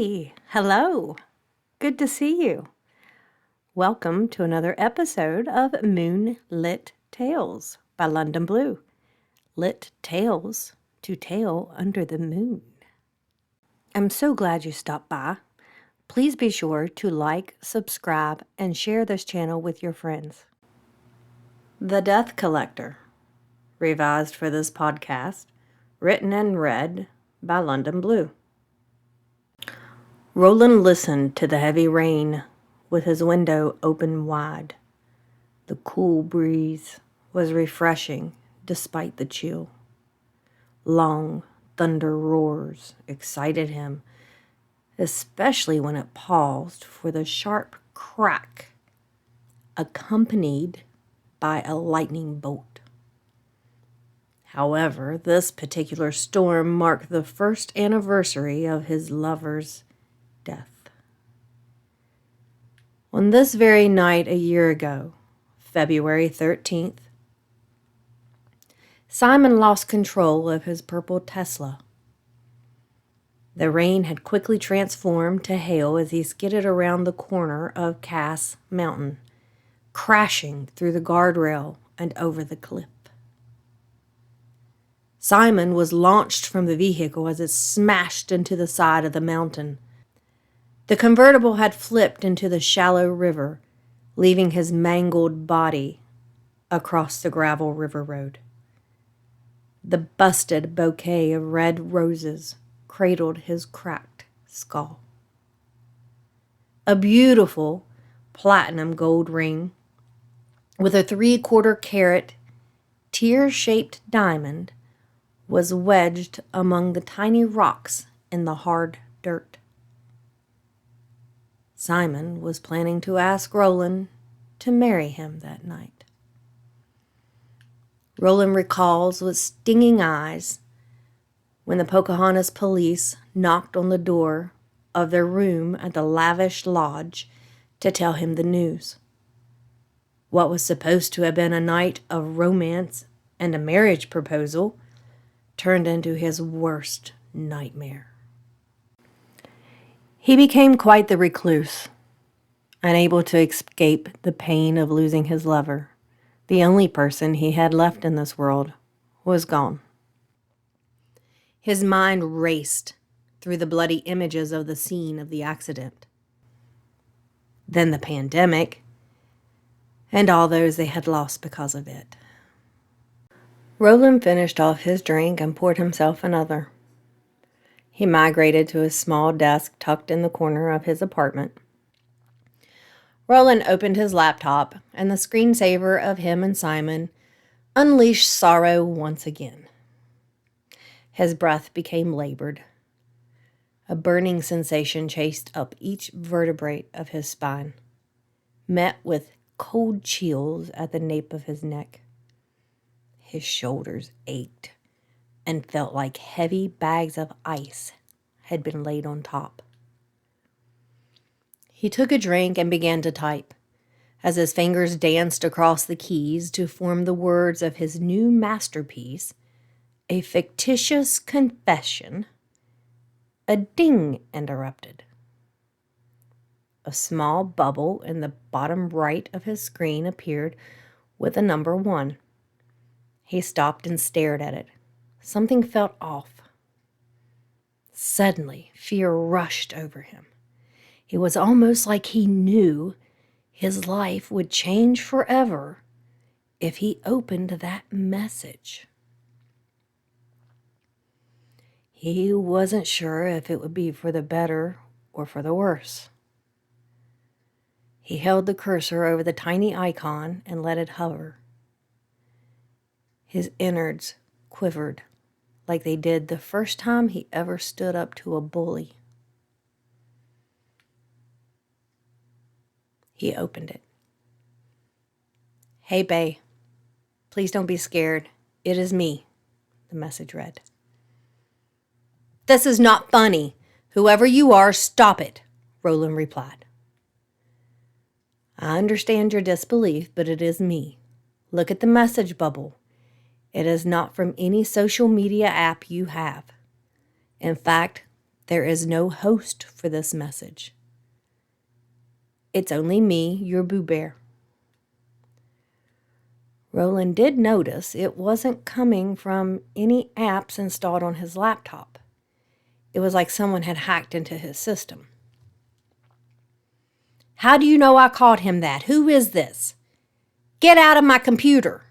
Hey, hello. Good to see you. Welcome to another episode of Moonlit Tales by London Blue. Lit tales to tale under the moon. I'm so glad you stopped by. Please be sure to like, subscribe, and share this channel with your friends. The Death Collector, revised for this podcast, written and read by London Blue. Roland listened to the heavy rain with his window open wide. The cool breeze was refreshing despite the chill. Long thunder roars excited him, especially when it paused for the sharp crack accompanied by a lightning bolt. However, this particular storm marked the first anniversary of his lover's death. On this very night a year ago, February 13th, Simon lost control of his purple Tesla. The rain had quickly transformed to hail as he skidded around the corner of Cass Mountain, crashing through the guardrail and over the cliff. Simon was launched from the vehicle as it smashed into the side of the mountain. The convertible had flipped into the shallow river, leaving his mangled body across the gravel river road. The busted bouquet of red roses cradled his cracked skull. A beautiful platinum gold ring with a 3/4-carat tear-shaped diamond was wedged among the tiny rocks in the hard dirt. Simon was planning to ask Roland to marry him that night. Roland recalls with stinging eyes when the Pocahontas police knocked on the door of their room at the lavish lodge to tell him the news. What was supposed to have been a night of romance and a marriage proposal turned into his worst nightmare. He became quite the recluse, unable to escape the pain of losing his lover. The only person he had left in this world was gone. His mind raced through the bloody images of the scene of the accident. Then the pandemic, and all those they had lost because of it. Roland finished off his drink and poured himself another. He migrated to a small desk tucked in the corner of his apartment. Roland opened his laptop, and the screensaver of him and Simon unleashed sorrow once again. His breath became labored. A burning sensation chased up each vertebrae of his spine, met with cold chills at the nape of his neck. His shoulders ached and felt like heavy bags of ice had been laid on top. He took a drink and began to type, as his fingers danced across the keys to form the words of his new masterpiece, A Fictitious Confession. A ding interrupted. A small bubble in the bottom right of his screen appeared with a number 1. He stopped and stared at it. Something felt off. Suddenly, fear rushed over him. It was almost like he knew his life would change forever if he opened that message. He wasn't sure if it would be for the better or for the worse. He held the cursor over the tiny icon and let it hover. His innards quivered like they did the first time he ever stood up to a bully. He opened it. Hey, bae. Please don't be scared. It is me, the message read. This is not funny. Whoever you are, stop it, Roland replied. I understand your disbelief, but it is me. Look at the message bubble. It is not from any social media app you have. In fact, There is no host for this message. It's only me, your Boo Bear. Roland did notice it wasn't coming from any apps installed on his laptop. It was like someone had hacked into his system. How do you know I called him that? Who is this? Get out of my computer.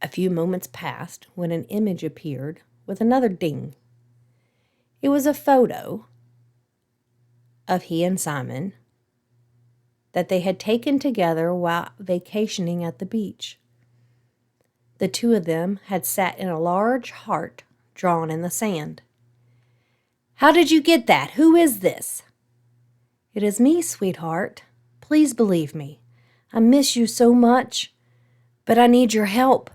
A few moments passed when an image appeared with another ding. It was a photo of he and Simon that they had taken together while vacationing at the beach. The two of them had sat in a large heart drawn in the sand. How did you get that? Who is this? It is me, sweetheart. Please believe me. I miss you so much, but I need your help.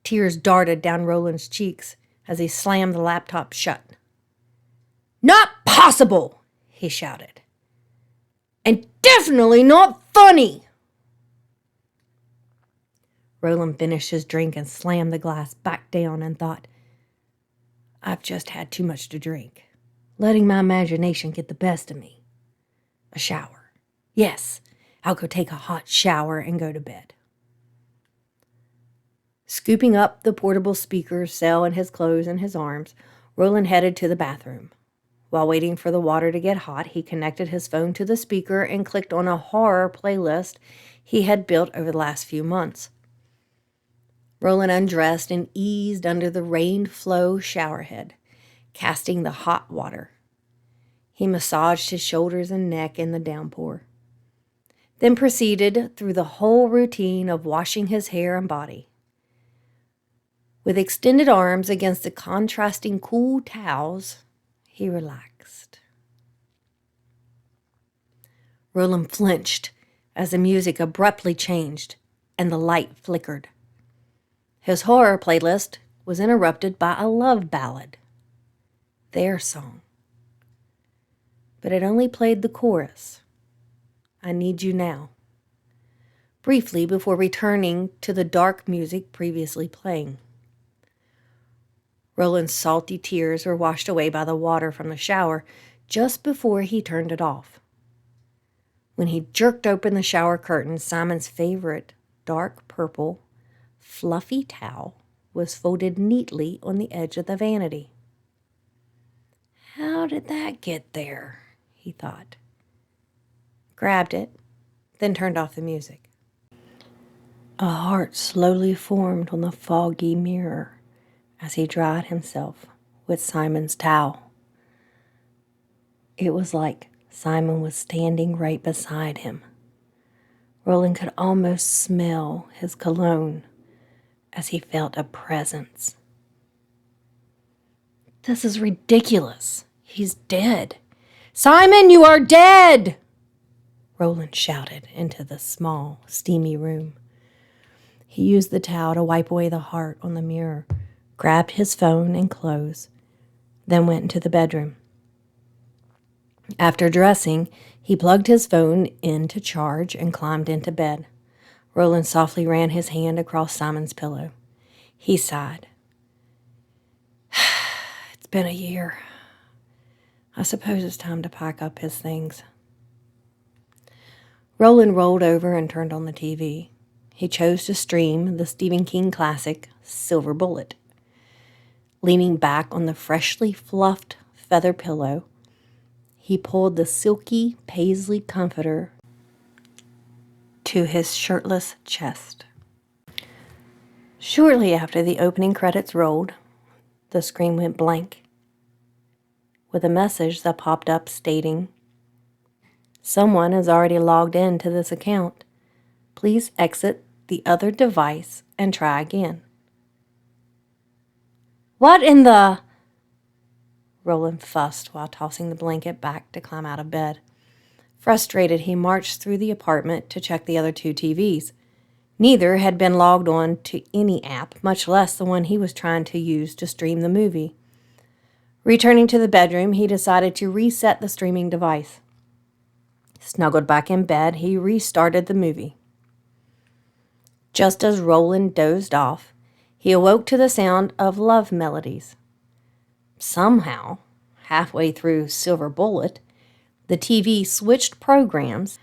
Tears darted down Roland's cheeks as he slammed the laptop shut. Not possible, he shouted. And definitely not funny. Roland finished his drink and slammed the glass back down and thought, I've just had too much to drink, letting my imagination get the best of me. A shower. Yes, I'll go take a hot shower and go to bed. Scooping up the portable speaker cell in his clothes and his arms, Roland headed to the bathroom. While waiting for the water to get hot, he connected his phone to the speaker and clicked on a horror playlist he had built over the last few months. Roland undressed and eased under the rain-flow showerhead, casting the hot water. He massaged his shoulders and neck in the downpour, then proceeded through the whole routine of washing his hair and body. With extended arms against the contrasting cool towels, he relaxed. Roland flinched as the music abruptly changed and the light flickered. His horror playlist was interrupted by a love ballad, their song. But it only played the chorus, I Need You Now, briefly before returning to the dark music previously playing. Roland's salty tears were washed away by the water from the shower just before he turned it off. When he jerked open the shower curtain, Simon's favorite dark purple, fluffy towel was folded neatly on the edge of the vanity. How did that get there? He thought. Grabbed it, then turned off the music. A heart slowly formed on the foggy mirror as he dried himself with Simon's towel. It was like Simon was standing right beside him. Roland could almost smell his cologne as he felt a presence. This is ridiculous. He's dead. Simon, you are dead! Roland shouted into the small, steamy room. He used the towel to wipe away the heart on the mirror, grabbed his phone and clothes, then went into the bedroom. After dressing, he plugged his phone in to charge and climbed into bed. Roland softly ran his hand across Simon's pillow. He sighed. It's been a year. I suppose it's time to pack up his things. Roland rolled over and turned on the TV. He chose to stream the Stephen King classic, Silver Bullet. Leaning back on the freshly fluffed feather pillow, he pulled the silky paisley comforter to his shirtless chest. Shortly after the opening credits rolled, the screen went blank, with a message that popped up stating, "Someone has already logged in to this account. Please exit the other device and try again." What in the... Roland fussed while tossing the blanket back to climb out of bed. Frustrated, he marched through the apartment to check the other two TVs. Neither had been logged on to any app, much less the one he was trying to use to stream the movie. Returning to the bedroom, he decided to reset the streaming device. Snuggled back in bed, he restarted the movie. Just as Roland dozed off, he awoke to the sound of love melodies. Somehow, halfway through Silver Bullet, the TV switched programs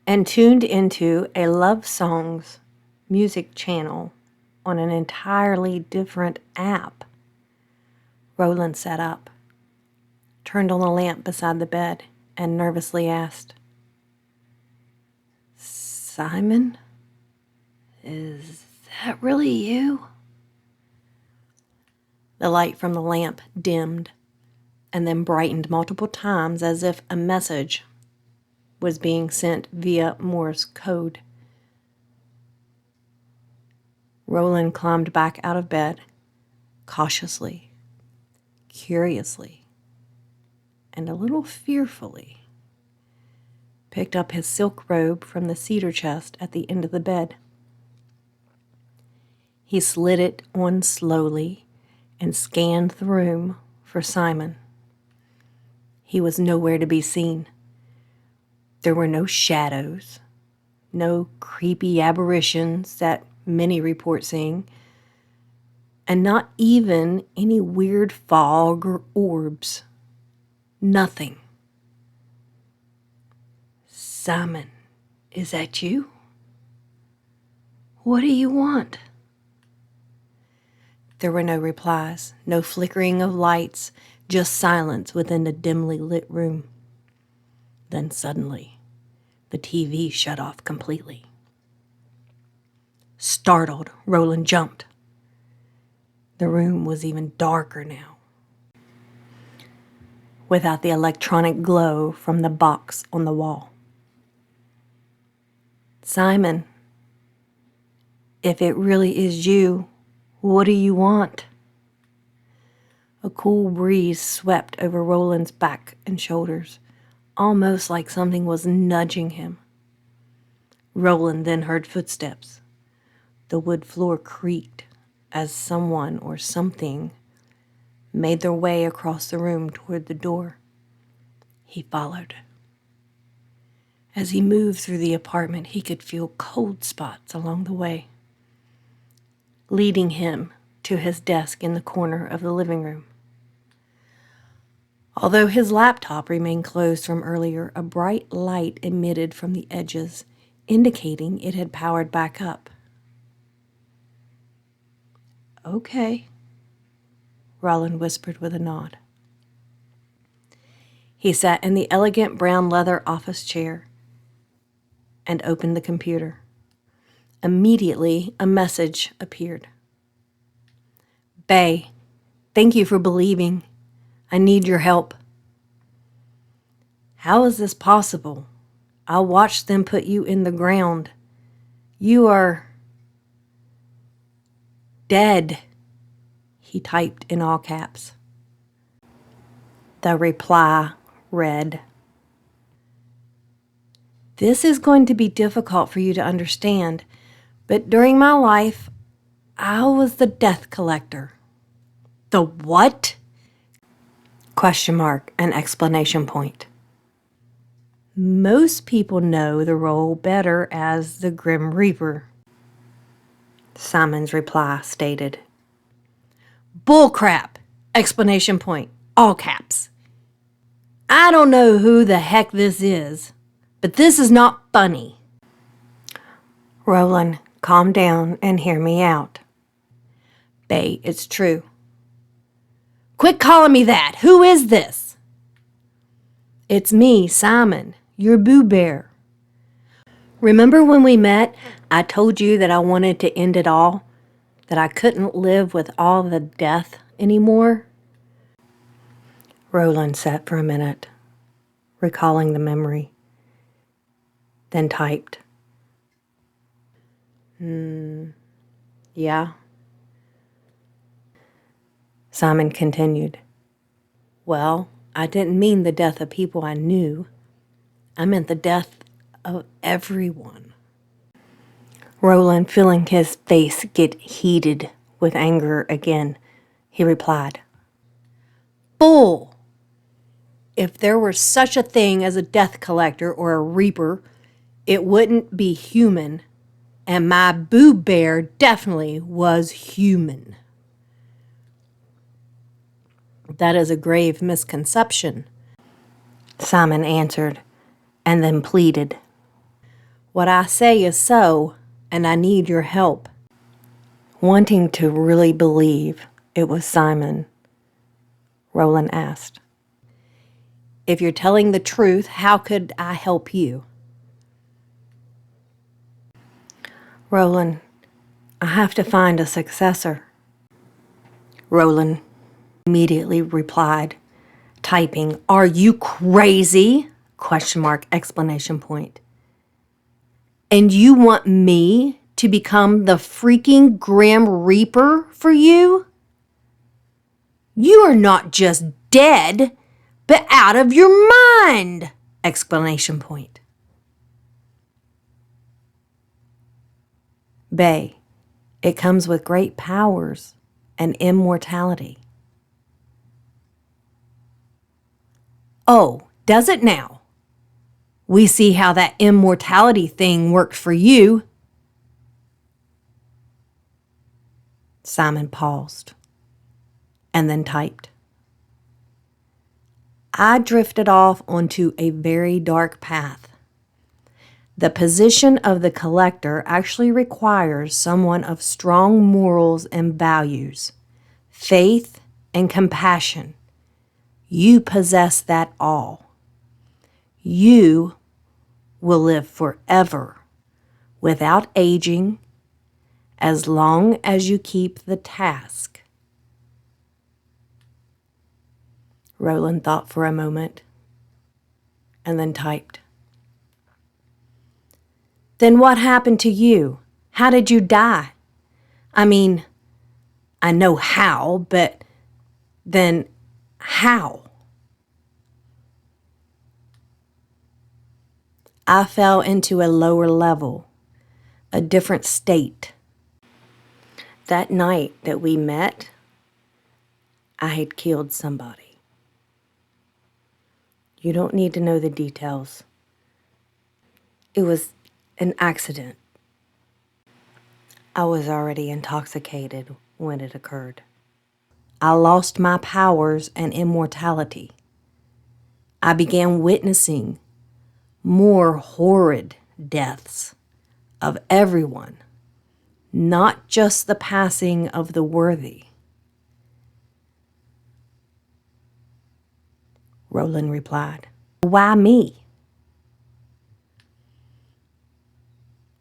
and tuned into a love songs music channel on an entirely different app. Roland sat up, turned on the lamp beside the bed, and nervously asked, "Simon, is that really you?" The light from the lamp dimmed and then brightened multiple times as if a message was being sent via Morse code. Roland climbed back out of bed, cautiously, curiously, and a little fearfully, picked up his silk robe from the cedar chest at the end of the bed. He slid it on slowly and scanned the room for Simon. He was nowhere to be seen. There were no shadows, no creepy apparitions that many report seeing, and not even any weird fog or orbs. Nothing. "Simon, is that you? What do you want?" There were no replies, no flickering of lights, just silence within the dimly lit room. Then suddenly, the TV shut off completely. Startled, Roland jumped. The room was even darker now, without the electronic glow from the box on the wall. "Simon, if it really is you, what do you want?" A cool breeze swept over Roland's back and shoulders, almost like something was nudging him. Roland then heard footsteps. The wood floor creaked as someone or something made their way across the room toward the door. He followed. As he moved through the apartment, he could feel cold spots along the way, leading him to his desk in the corner of the living room. Although his laptop remained closed from earlier, a bright light emitted from the edges, indicating it had powered back up. "Okay," Roland whispered with a nod. He sat in the elegant brown leather office chair and opened the computer. Immediately, a message appeared. "Bay, thank you for believing. I need your help." "How is this possible? I watched them put you in the ground. You are dead," he typed in all caps. The reply read, "This is going to be difficult for you to understand, but during my life, I was the death collector." "The what?" Question mark and exclamation point. "Most people know the role better as the Grim Reaper," Simon's reply stated. "Bullcrap! Explanation point, all caps. I don't know who the heck this is, but this is not funny." "Roland, calm down and hear me out." "Bay, it's true." "Quit calling me that! Who is this?" "It's me, Simon, your Boo Bear. Remember when we met, I told you that I wanted to end it all, that I couldn't live with all the death anymore?" Roland sat for a minute, recalling the memory, then typed, "Yeah." Simon continued, "Well, I didn't mean the death of people I knew. I meant the death of everyone." Roland, feeling his face get heated with anger again, he replied, "Bull! If there were such a thing as a death collector or a reaper, it wouldn't be human, and my Boo Bear definitely was human." That is a grave misconception, Simon answered, and then pleaded. What I say is so, and I need your help. Wanting to really believe it was Simon, Roland asked. If you're telling the truth, how could I help you? Roland, I have to find a successor. Roland immediately replied, typing, Are you crazy? ? Exclamation point. And you want me to become the freaking Grim Reaper for you? You are not just dead, but out of your mind! Exclamation point. Bay, it comes with great powers and immortality. Oh, does it now? We see how that immortality thing worked for you. Simon paused and then typed. I drifted off onto a very dark path. The position of the collector actually requires someone of strong morals and values, faith and compassion. You possess that all. You will live forever without aging as long as you keep the task. Roland thought for a moment and then typed. Then what happened to you? How did you die? I mean, I know how, but then how? I fell into a lower level, a different state. That night that we met, I had killed somebody. You don't need to know the details. It was an accident. I was already intoxicated when it occurred. I lost my powers and immortality. I began witnessing more horrid deaths of everyone, not just the passing of the worthy. Roland replied, Why me?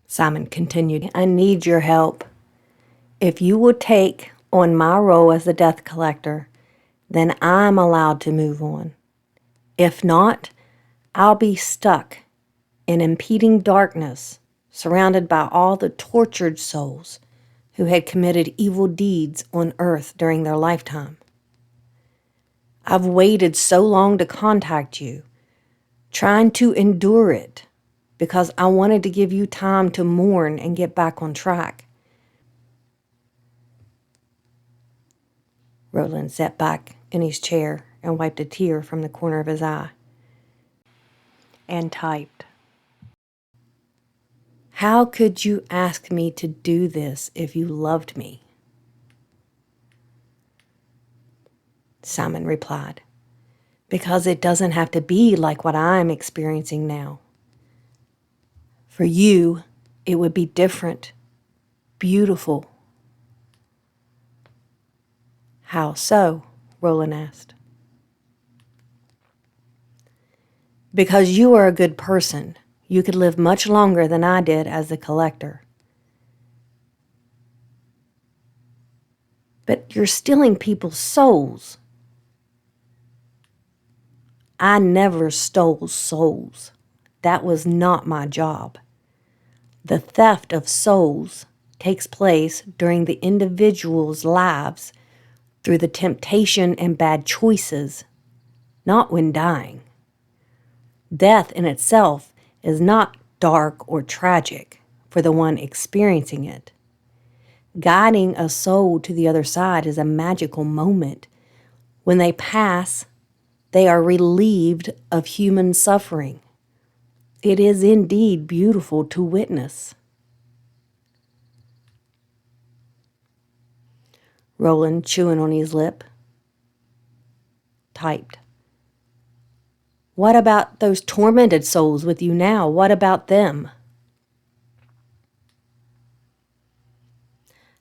Simon continued, I need your help. If you will take on my role as the death collector, then I'm allowed to move on. If not, I'll be stuck in impeding darkness, surrounded by all the tortured souls who had committed evil deeds on earth during their lifetime. I've waited so long to contact you, trying to endure it, because I wanted to give you time to mourn and get back on track. Roland sat back in his chair and wiped a tear from the corner of his eye and typed. How could you ask me to do this if you loved me? Simon replied, because it doesn't have to be like what I'm experiencing now. For you, it would be different, beautiful. How so? Roland asked. Because you are a good person. You could live much longer than I did as a collector. But you're stealing people's souls. I never stole souls. That was not my job. The theft of souls takes place during the individual's lives through the temptation and bad choices, not when dying. Death in itself is not dark or tragic for the one experiencing it. Guiding a soul to the other side is a magical moment. When they pass, they are relieved of human suffering. It is indeed beautiful to witness. Roland, chewing on his lip, typed. What about those tormented souls with you now? What about them?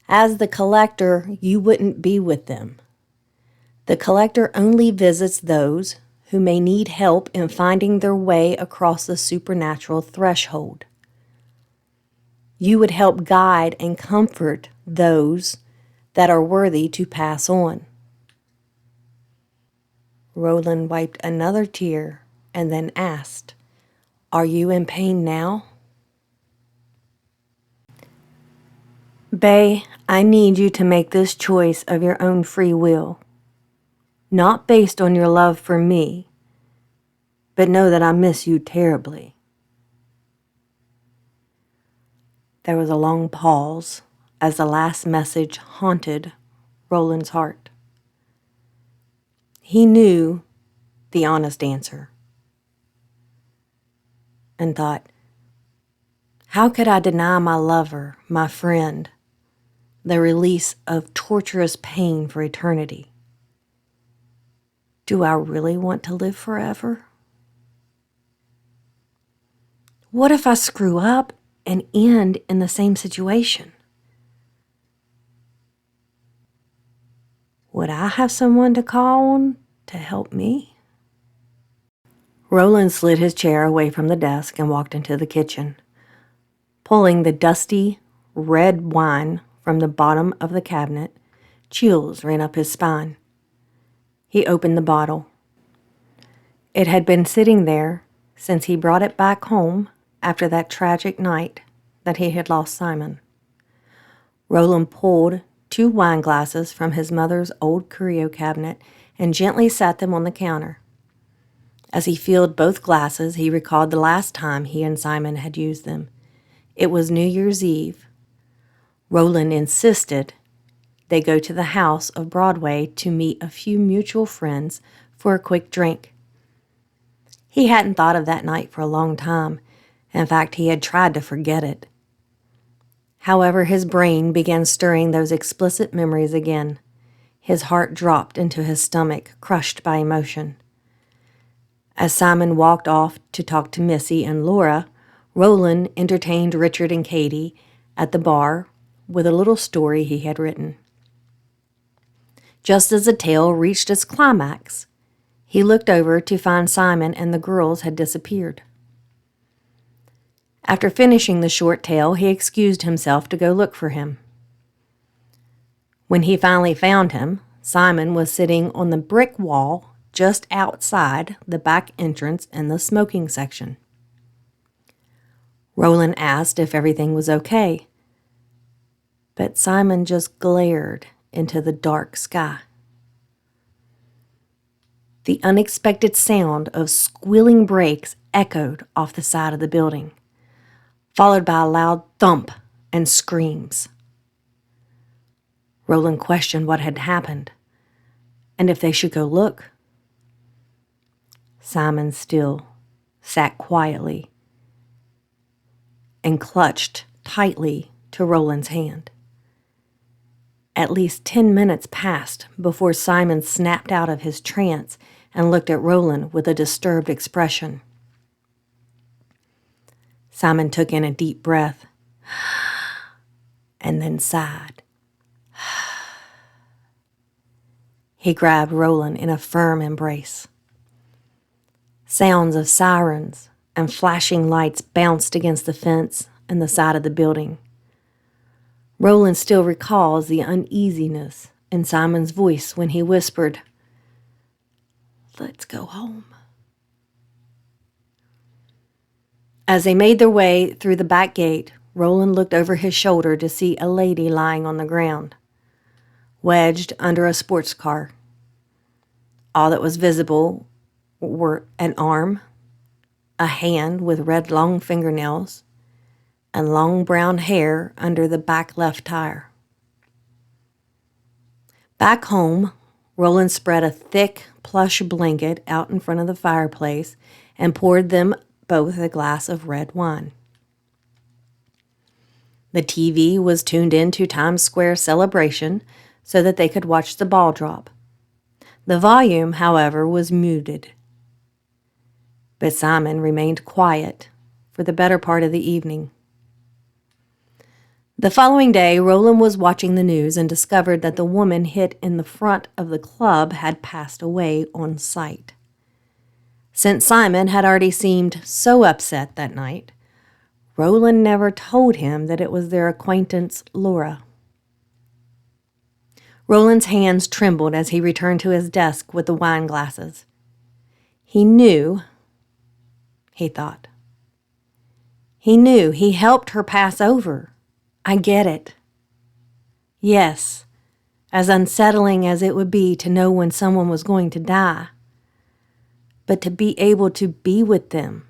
As the collector, you wouldn't be with them. The collector only visits those who may need help in finding their way across the supernatural threshold. You would help guide and comfort those that are worthy to pass on. Roland wiped another tear and then asked, "Are you in pain now?" "Bay, I need you to make this choice of your own free will, not based on your love for me, but know that I miss you terribly." There was a long pause as the last message haunted Roland's heart. He knew the honest answer and thought, how could I deny my lover, my friend, the release of torturous pain for eternity? Do I really want to live forever? What if I screw up and end in the same situation? Would I have someone to call on to help me? Roland slid his chair away from the desk and walked into the kitchen. Pulling the dusty, red wine from the bottom of the cabinet, chills ran up his spine. He opened the bottle. It had been sitting there since he brought it back home after that tragic night that he had lost Simon. Roland pulled 2 wine glasses from his mother's old curio cabinet and gently sat them on the counter. As he filled both glasses, he recalled the last time he and Simon had used them. It was New Year's Eve. Roland insisted they go to the house of Broadway to meet a few mutual friends for a quick drink. He hadn't thought of that night for a long time. In fact, he had tried to forget it. However, his brain began stirring those explicit memories again. His heart dropped into his stomach, crushed by emotion. As Simon walked off to talk to Missy and Laura, Roland entertained Richard and Katie at the bar with a little story he had written. Just as the tale reached its climax, he looked over to find Simon and the girls had disappeared. After finishing the short tale, he excused himself to go look for him. When he finally found him, Simon was sitting on the brick wall just outside the back entrance in the smoking section. Roland asked if everything was okay, but Simon just glared into the dark sky. The unexpected sound of squealing brakes echoed off the side of the building, followed by a loud thump and screams. Roland questioned what had happened, and if they should go look. Simon still sat quietly and clutched tightly to Roland's hand. At least 10 minutes passed before Simon snapped out of his trance and looked at Roland with a disturbed expression. Simon took in a deep breath and then sighed. He grabbed Roland in a firm embrace. Sounds of sirens and flashing lights bounced against the fence and the side of the building. Roland still recalls the uneasiness in Simon's voice when he whispered, "Let's go home." As they made their way through the back gate, Roland looked over his shoulder to see a lady lying on the ground, wedged under a sports car. All that was visible were an arm, a hand with red long fingernails, and long brown hair under the back left tire. Back home, Roland spread a thick plush blanket out in front of the fireplace and poured them both a glass of red wine. The TV was tuned into Times Square celebration so that they could watch the ball drop. The volume, however, was muted. But Simon remained quiet for the better part of the evening. The following day, Roland was watching the news and discovered that the woman hit in the front of the club had passed away on sight. Since Simon had already seemed so upset that night, Roland never told him that it was their acquaintance Laura. Roland's hands trembled as he returned to his desk with the wine glasses. He knew, he thought. He knew he helped her pass over. I get it. Yes, as unsettling as it would be to know when someone was going to die, but to be able to be with them.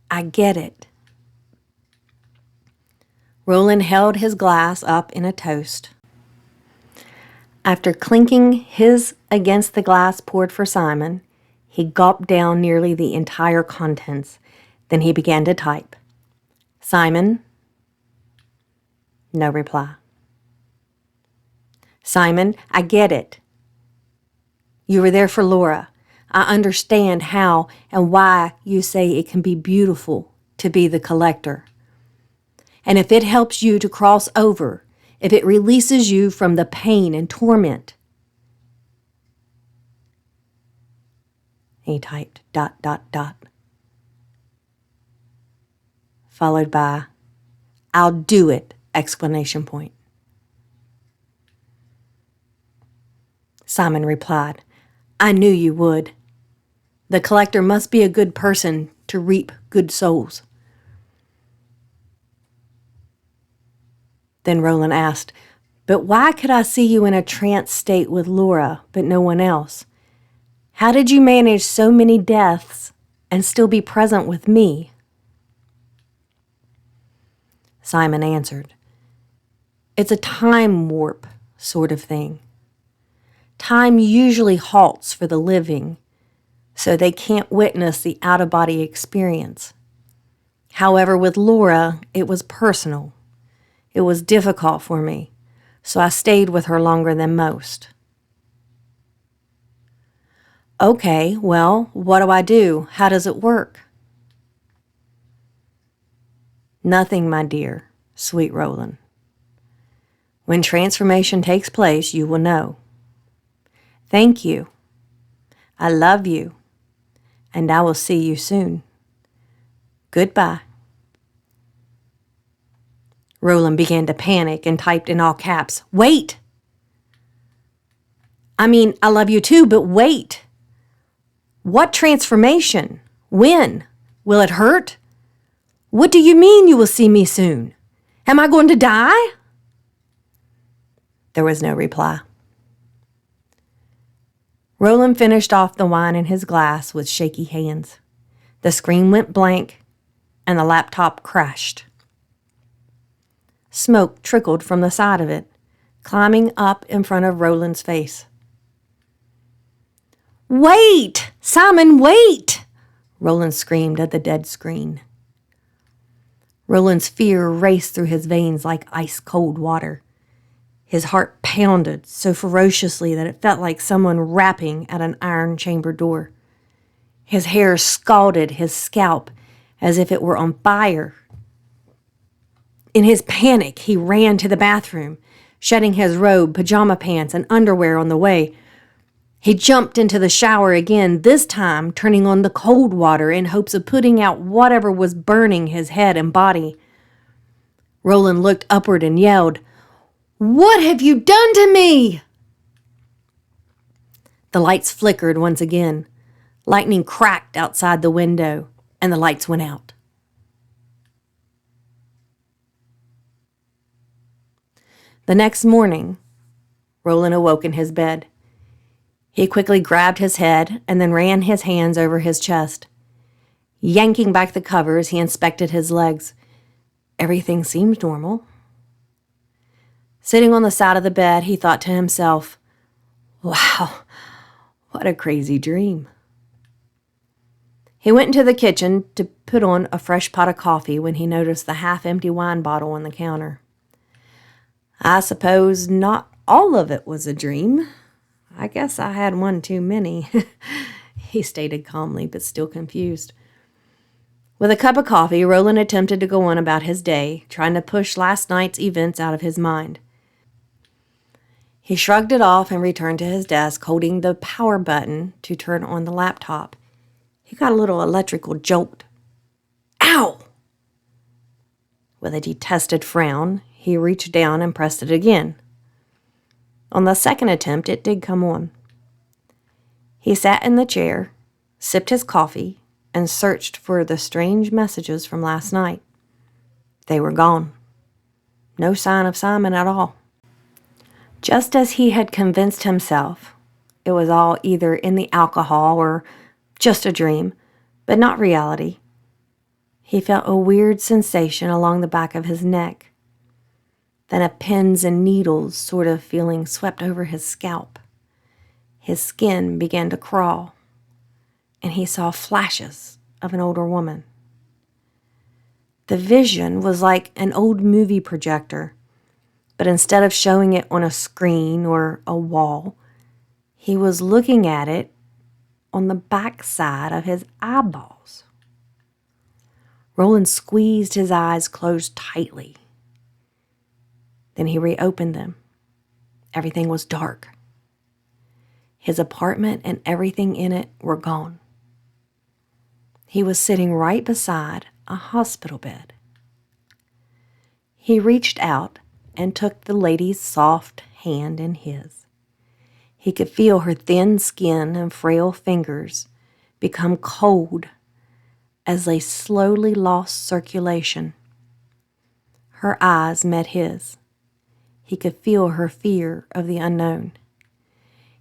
I get it. Roland held his glass up in a toast. After clinking his against the glass poured for Simon, he gulped down nearly the entire contents. Then he began to type. Simon. No reply. Simon, I get it. You were there for Laura. I understand how and why you say it can be beautiful to be the collector. And if it helps you to cross over, if it releases you from the pain and torment. He typed ... followed by, I'll do it! ! Simon replied, I knew you would. The collector must be a good person to reap good souls. Then Roland asked, but why could I see you in a trance state with Laura, but no one else? How did you manage so many deaths and still be present with me? Simon answered, it's a time warp sort of thing. Time usually halts for the living, so they can't witness the out-of-body experience. However, with Laura, it was personal. It was difficult for me, so I stayed with her longer than most. Okay, well, what do I do? How does it work? Nothing, my dear, sweet Roland. When transformation takes place, you will know. Thank you. I love you, and I will see you soon. Goodbye. Roland began to panic and typed in all caps, wait! I mean, I love you too, but wait! What transformation? When? Will it hurt? What do you mean you will see me soon? Am I going to die? There was no reply. Roland finished off the wine in his glass with shaky hands. The screen went blank, and the laptop crashed. Smoke trickled from the side of it, climbing up in front of Roland's face. Wait! Simon, wait! Roland screamed at the dead screen. Roland's fear raced through his veins like ice-cold water. His heart pounded so ferociously that it felt like someone rapping at an iron chamber door. His hair scalded his scalp as if it were on fire. In his panic, he ran to the bathroom, shedding his robe, pajama pants, and underwear on the way. He jumped into the shower again, this time turning on the cold water in hopes of putting out whatever was burning his head and body. Roland looked upward and yelled, What have you done to me? The lights flickered once again. Lightning cracked outside the window, and the lights went out. The next morning, Roland awoke in his bed. He quickly grabbed his head and then ran his hands over his chest. Yanking back the covers, he inspected his legs. Everything seemed normal. Sitting on the side of the bed, he thought to himself, wow, what a crazy dream. He went into the kitchen to put on a fresh pot of coffee when he noticed the half-empty wine bottle on the counter. I suppose not all of it was a dream, I guess I had one too many, he stated calmly, but still confused. With a cup of coffee, Roland attempted to go on about his day, trying to push last night's events out of his mind. He shrugged it off and returned to his desk, holding the power button to turn on the laptop. He got a little electrical jolt. Ow! With a detested frown, he reached down and pressed it again. On the second attempt, it did come on. He sat in the chair, sipped his coffee, and searched for the strange messages from last night. They were gone. No sign of Simon at all. Just as he had convinced himself it was all either in the alcohol or just a dream, but not reality, he felt a weird sensation along the back of his neck, then a pins and needles sort of feeling swept over his scalp. His skin began to crawl, and he saw flashes of an older woman. The vision was like an old movie projector, but instead of showing it on a screen or a wall, he was looking at it on the backside of his eyeballs. Roland squeezed his eyes closed tightly. Then he reopened them. Everything was dark. His apartment and everything in it were gone. He was sitting right beside a hospital bed. He reached out and took the lady's soft hand in his. He could feel her thin skin and frail fingers become cold as they slowly lost circulation. Her eyes met his. He could feel her fear of the unknown.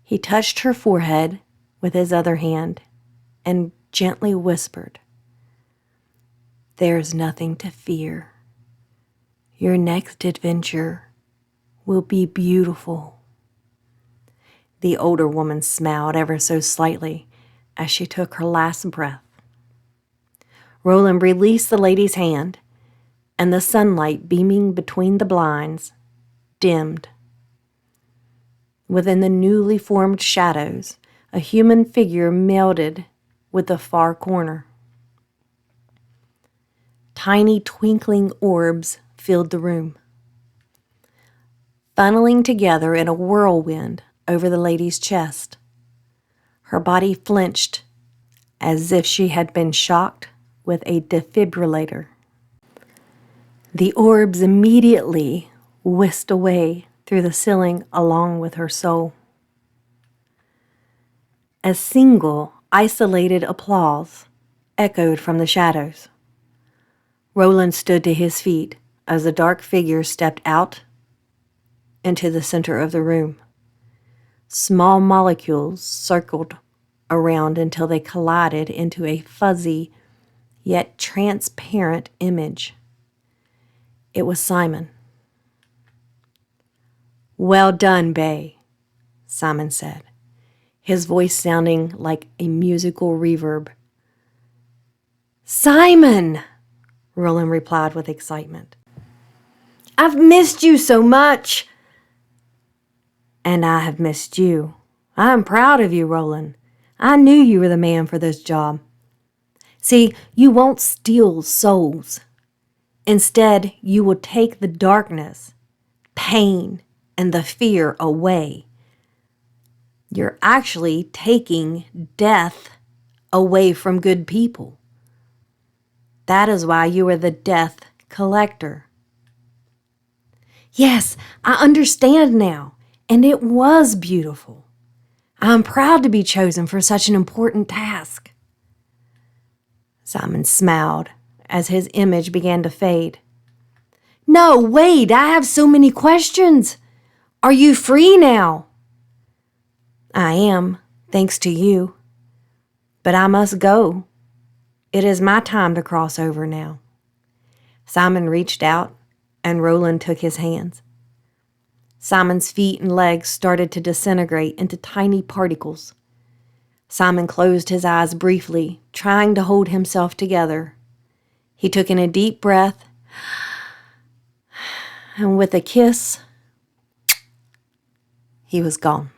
He touched her forehead with his other hand and gently whispered, "There's nothing to fear. Your next adventure will be beautiful." The older woman smiled ever so slightly as she took her last breath. Roland released the lady's hand, and the sunlight beaming between the blinds dimmed. Within the newly formed shadows, a human figure melded with the far corner. Tiny twinkling orbs filled the room, funneling together in a whirlwind over the lady's chest. Her body flinched as if she had been shocked with a defibrillator. The orbs immediately whisked away through the ceiling along with her soul. A single, isolated applause echoed from the shadows. Roland stood to his feet as the dark figure stepped out into the center of the room. Small molecules circled around until they collided into a fuzzy yet transparent image. It was Simon. "Well done, Bay," Simon said, his voice sounding like a musical reverb. "Simon!" Roland replied with excitement. "I've missed you so much." "And I have missed you. I'm proud of you, Roland. I knew you were the man for this job. See, you won't steal souls. Instead, you will take the darkness, pain, and the fear away. You're actually taking death away from good people. That is why you are the death collector." "Yes, I understand now, and it was beautiful. I'm proud to be chosen for such an important task." Simon smiled as his image began to fade. "No, wait, I have so many questions. Are you free now?" "I am, thanks to you. But I must go. It is my time to cross over now." Simon reached out, and Roland took his hands. Simon's feet and legs started to disintegrate into tiny particles. Simon closed his eyes briefly, trying to hold himself together. He took in a deep breath, and with a kiss, he was gone.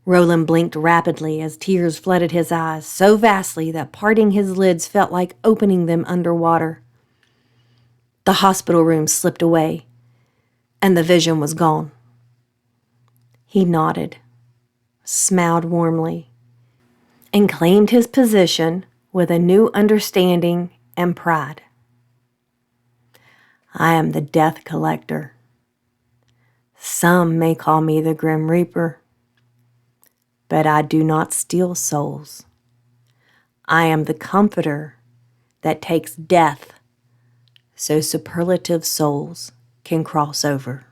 Roland blinked rapidly as tears flooded his eyes, so vastly that parting his lids felt like opening them underwater. The hospital room slipped away, and the vision was gone. He nodded, smiled warmly, and claimed his position with a new understanding and pride. I am the Death Collector. Some may call me the Grim Reaper, but I do not steal souls. I am the comforter that takes death so superlative souls can cross over.